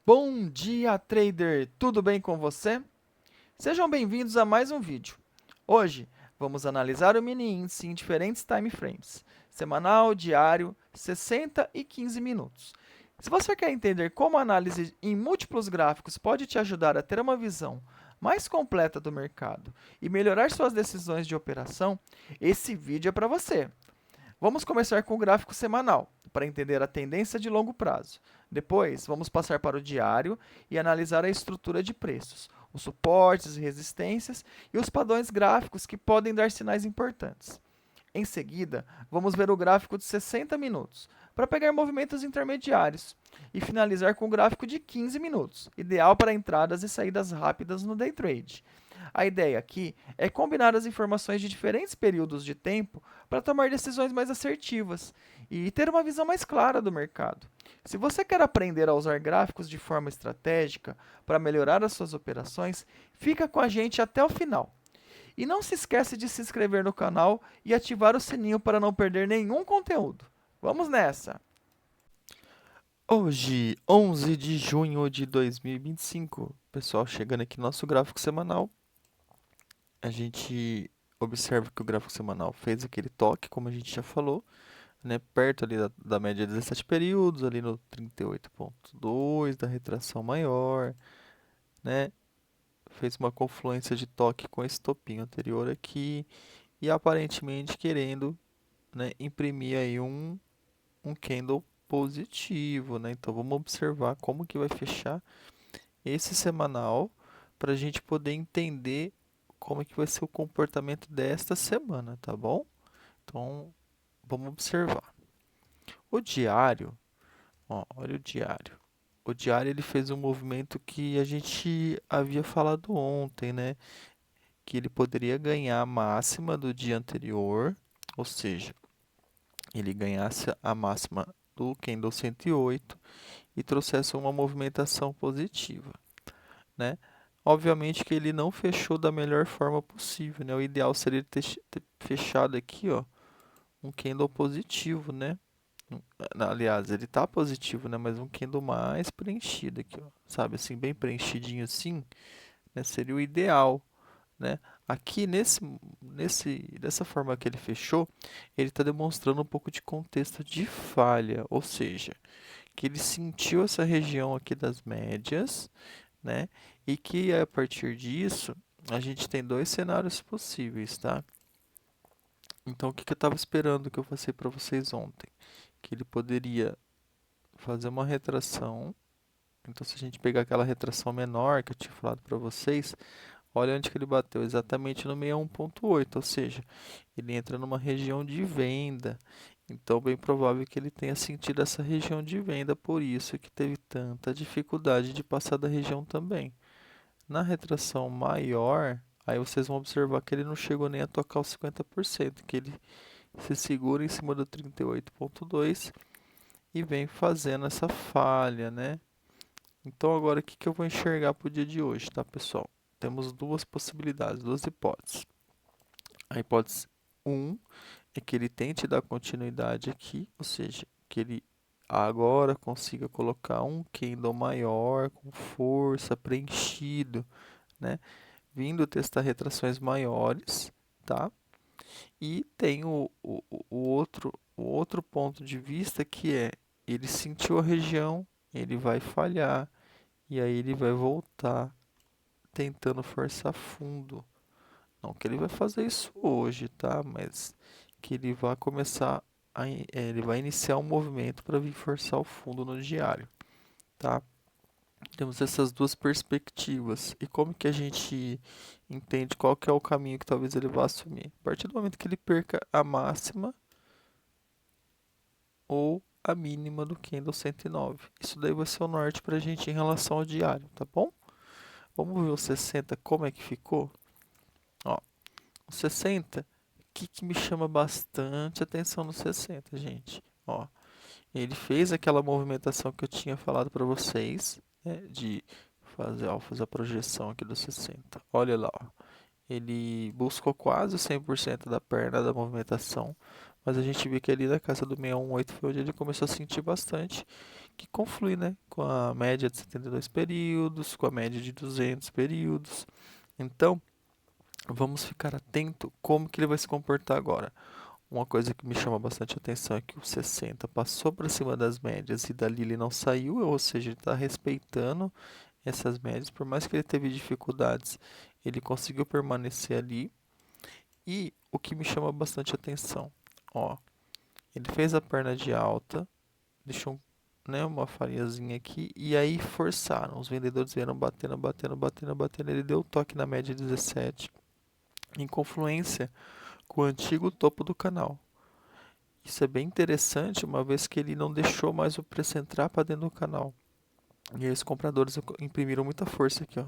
Bom dia, trader! Tudo bem com você? Sejam bem-vindos a mais um vídeo. Hoje, vamos analisar o mini índice em diferentes time frames, semanal, diário, 60 e 15 minutos. Se você quer entender como a análise em múltiplos gráficos pode te ajudar a ter uma visão mais completa do mercado e melhorar suas decisões de operação, esse vídeo é para você. Vamos começar com o gráfico semanal, para entender a tendência de longo prazo. Depois, vamos passar para o diário e analisar a estrutura de preços, os suportes e resistências e os padrões gráficos que podem dar sinais importantes. Em seguida, vamos ver o gráfico de 60 minutos, para pegar movimentos intermediários, e finalizar com o gráfico de 15 minutos, ideal para entradas e saídas rápidas no day trade. A ideia aqui é combinar as informações de diferentes períodos de tempo para tomar decisões mais assertivas e ter uma visão mais clara do mercado. Se você quer aprender a usar gráficos de forma estratégica para melhorar as suas operações, fica com a gente até o final. E não se esquece de se inscrever no canal e ativar o sininho para não perder nenhum conteúdo. Vamos nessa! Hoje, 11 de junho de 2025, pessoal, chegando aqui no nosso gráfico semanal, a gente observa que o gráfico semanal fez aquele toque, como a gente já falou, né, perto ali da média de 17 períodos, ali no 38,2 da retração maior, né, fez uma confluência de toque com esse topinho anterior aqui e aparentemente querendo, né, imprimir aí um candle positivo, né? Então vamos observar como que vai fechar esse semanal para a gente poder entender como é que vai ser o comportamento desta semana, tá bom? Então vamos observar. O diário, ó, olha o diário. O diário ele fez um movimento que a gente havia falado ontem, né? Que ele poderia ganhar a máxima do dia anterior, ou seja, ele ganhasse a máxima do candle 108 e trouxesse uma movimentação positiva, né? Obviamente que ele não fechou da melhor forma possível, né? O ideal seria ter fechado aqui, ó, um candle positivo, né? Aliás, ele tá positivo, né? Mas um candle mais preenchido aqui, ó, sabe? Assim, bem preenchidinho assim, né? Seria o ideal, né? Aqui dessa forma que ele fechou, ele está demonstrando um pouco de contexto de falha, ou seja, que ele sentiu essa região aqui das médias, né? E que a partir disso a gente tem dois cenários possíveis, tá? Então o que eu estava esperando que eu passei para vocês ontem? Que ele poderia fazer uma retração. Então se a gente pegar aquela retração menor que eu tinha falado para vocês, olha onde que ele bateu, exatamente no 61,8, ou seja, ele entra numa região de venda. Então, bem provável que ele tenha sentido essa região de venda, por isso que teve tanta dificuldade de passar da região também. Na retração maior, aí vocês vão observar que ele não chegou nem a tocar os 50%, que ele se segura em cima do 38,2 e vem fazendo essa falha, né? Então, agora o que que eu vou enxergar para o dia de hoje, tá, pessoal? Temos duas possibilidades, duas hipóteses. A hipótese 1 é que ele tente dar continuidade aqui, ou seja, que ele agora consiga colocar um candle maior, com força, preenchido, né? Vindo testar retrações maiores, tá? E tem o outro ponto de vista que é, ele sentiu a região, ele vai falhar, e aí ele vai voltar tentando forçar fundo. Não que ele vai fazer isso hoje, tá? Mas que ele vai começar ele vai iniciar um movimento para vir forçar o fundo no diário, tá? Temos essas duas perspectivas. E como que a gente entende qual que é o caminho que talvez ele vá assumir? A partir do momento que ele perca a máxima ou a mínima do candle 109. Isso daí vai ser o norte para a gente em relação ao diário, tá bom? Vamos ver o 60 como é que ficou? Ó, o 60, o que que me chama bastante atenção no 60, gente? Ó, ele fez aquela movimentação que eu tinha falado para vocês, né, de fazer a projeção aqui do 60. Olha lá, ó. Ele buscou quase 100% da perna da movimentação, mas a gente viu que ali na casa do 618 foi onde ele começou a sentir bastante, que conflui, né, com a média de 72 períodos, com a média de 200 períodos. Então, vamos ficar atento como que ele vai se comportar agora. Uma coisa que me chama bastante atenção é que o 60 passou para cima das médias e dali ele não saiu, ou seja, ele está respeitando essas médias, por mais que ele teve dificuldades, ele conseguiu permanecer ali. E o que me chama bastante atenção, ó, ele fez a perna de alta, deixou, né, uma farinhazinha aqui e aí forçaram. Os vendedores vieram batendo, batendo, batendo, batendo. Ele deu o toque na média 17, em confluência com o antigo topo do canal. Isso é bem interessante, uma vez que ele não deixou mais o preço entrar para dentro do canal. E aí os compradores imprimiram muita força aqui, ó.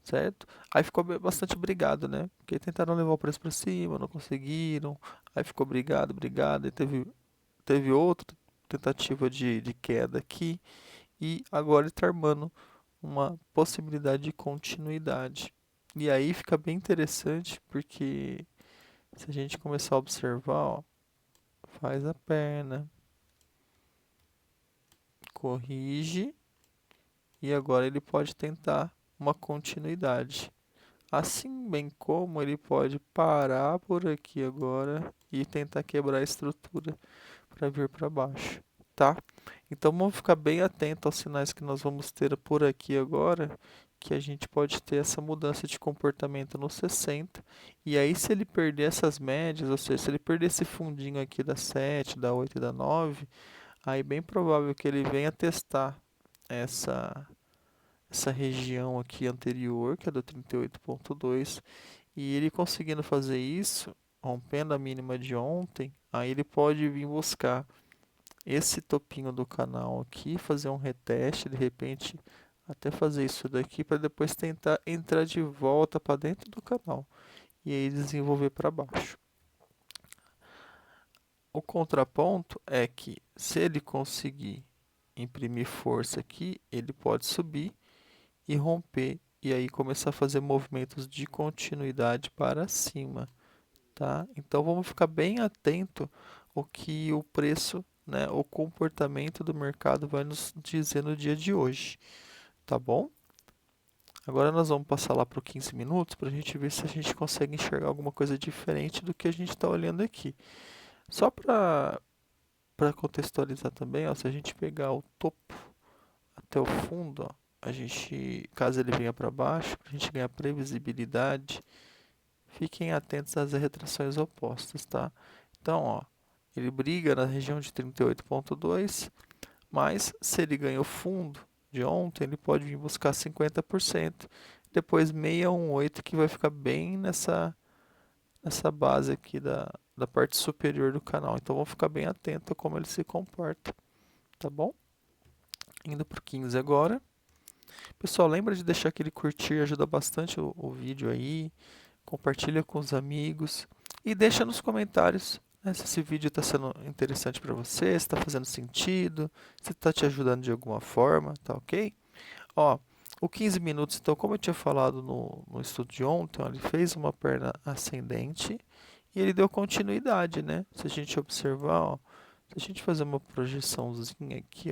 Certo? Aí ficou bastante brigado, né? Porque tentaram levar o preço para cima, não conseguiram. Aí ficou brigado, brigado. E teve outra tentativa de queda aqui. E agora ele está armando uma possibilidade de continuidade. E aí fica bem interessante, porque se a gente começar a observar, ó, faz a perna, corrige e agora ele pode tentar uma continuidade. Assim bem como ele pode parar por aqui agora e tentar quebrar a estrutura para vir para baixo, tá? Então vamos ficar bem atento aos sinais que nós vamos ter por aqui agora, que a gente pode ter essa mudança de comportamento no 60. E aí se ele perder essas médias, ou seja, se ele perder esse fundinho aqui da 7, da 8 e da 9, aí bem provável que ele venha testar essa essa região aqui anterior, que é do 38,2, e ele conseguindo fazer isso, rompendo a mínima de ontem, aí ele pode vir buscar esse topinho do canal aqui, fazer um reteste, de repente até fazer isso daqui para depois tentar entrar de volta para dentro do canal e aí desenvolver para baixo. O contraponto é que se ele conseguir imprimir força aqui, ele pode subir e romper e aí começar a fazer movimentos de continuidade para cima, tá? Então vamos ficar bem atento o que o preço, né, o comportamento do mercado vai nos dizer no dia de hoje, tá bom? Agora nós vamos passar lá para os 15 minutos para a gente ver se a gente consegue enxergar alguma coisa diferente do que a gente está olhando aqui. Só para contextualizar também, ó, se a gente pegar o topo até o fundo, ó, a gente, caso ele venha para baixo, para a gente ganhar previsibilidade, fiquem atentos às retrações opostas, tá? Então, ó, ele briga na região de 38,2, mas se ele ganha o fundo de ontem, ele pode vir buscar 50%, depois 618, que vai ficar bem nessa base aqui da parte superior do canal. Então, vamos ficar bem atento a como ele se comporta, tá bom? Indo para o 15 agora. Pessoal, lembra de deixar aquele curtir, ajuda bastante o vídeo aí. Compartilha com os amigos e deixa nos comentários, né, se esse vídeo está sendo interessante para você, se está fazendo sentido, se está te ajudando de alguma forma, tá ok? Ó, o 15 minutos, então, como eu tinha falado no estudo de ontem, ó, ele fez uma perna ascendente e ele deu continuidade, né? Se a gente observar, ó, se a gente fazer uma projeçãozinha aqui,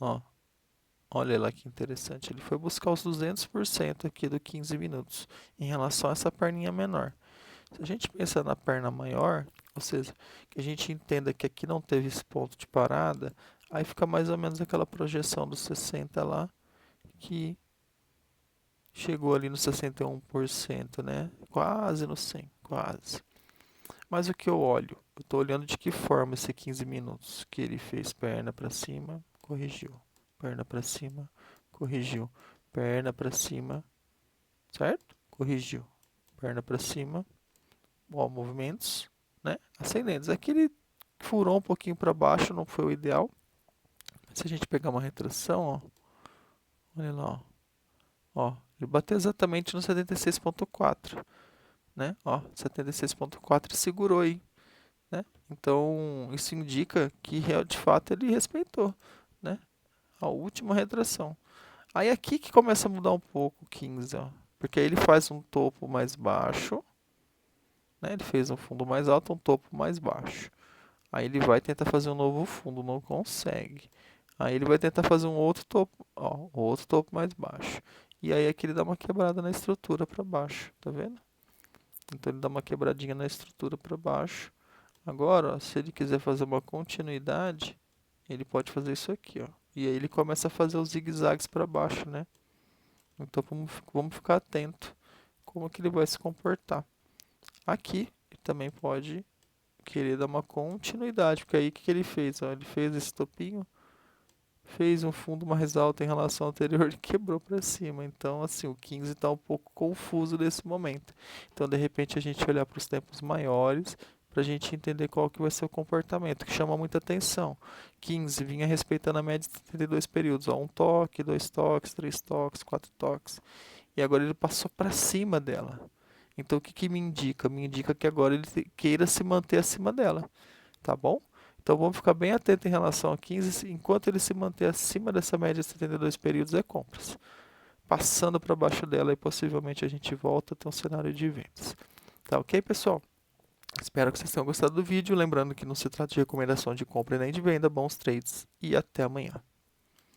ó, olha lá que interessante. Ele foi buscar os 200% aqui do 15 minutos em relação a essa perninha menor. Se a gente pensa na perna maior, ou seja, que a gente entenda que aqui não teve esse ponto de parada, aí fica mais ou menos aquela projeção dos 60 lá, que chegou ali no 61%, né? Quase no 100, quase. Mas o que eu olho? Eu estou olhando de que forma esse 15 minutos que ele fez perna para cima, corrigiu. Perna para cima, corrigiu. Perna para cima, certo? Corrigiu. Perna para cima. Ó, movimentos, né? Ascendentes. Aqui ele furou um pouquinho para baixo, não foi o ideal. Se a gente pegar uma retração, ó, olha lá, ó, ele bateu exatamente no 76,4, né? Ó, 76,4 e segurou aí, né? Então, isso indica que de fato ele respeitou, né? A última retração. Aí aqui que começa a mudar um pouco o 15, ó, porque aí ele faz um topo mais baixo, né? Ele fez um fundo mais alto, um topo mais baixo. Aí ele vai tentar fazer um novo fundo, não consegue. Aí ele vai tentar fazer um outro topo, ó, outro topo mais baixo. E aí aqui ele dá uma quebrada na estrutura para baixo, tá vendo? Então ele dá uma quebradinha na estrutura para baixo. Agora, ó, se ele quiser fazer uma continuidade, ele pode fazer isso aqui, ó. E aí ele começa a fazer os zigue-zagues para baixo, né? Então vamos ficar atento como que ele vai se comportar. Aqui ele também pode querer dar uma continuidade, porque aí o que ele fez? Ó, ele fez esse topinho, fez um fundo mais alto em relação ao anterior e quebrou para cima. Então, assim, o 15 está um pouco confuso nesse momento. Então, de repente, a gente olhar para os tempos maiores para a gente entender qual que vai ser o comportamento, que chama muita atenção. 15 vinha respeitando a média de 72 períodos. Ó, um toque, dois toques, três toques, quatro toques. E agora ele passou para cima dela. Então, o que que me indica? Me indica que agora ele queira se manter acima dela, tá bom? Então vamos ficar bem atento em relação a 15, enquanto ele se manter acima dessa média de 72 períodos é compras. Passando para baixo dela e possivelmente a gente volta a ter um cenário de vendas. Tá ok, pessoal? Espero que vocês tenham gostado do vídeo. Lembrando que não se trata de recomendação de compra nem de venda. Bons trades e até amanhã.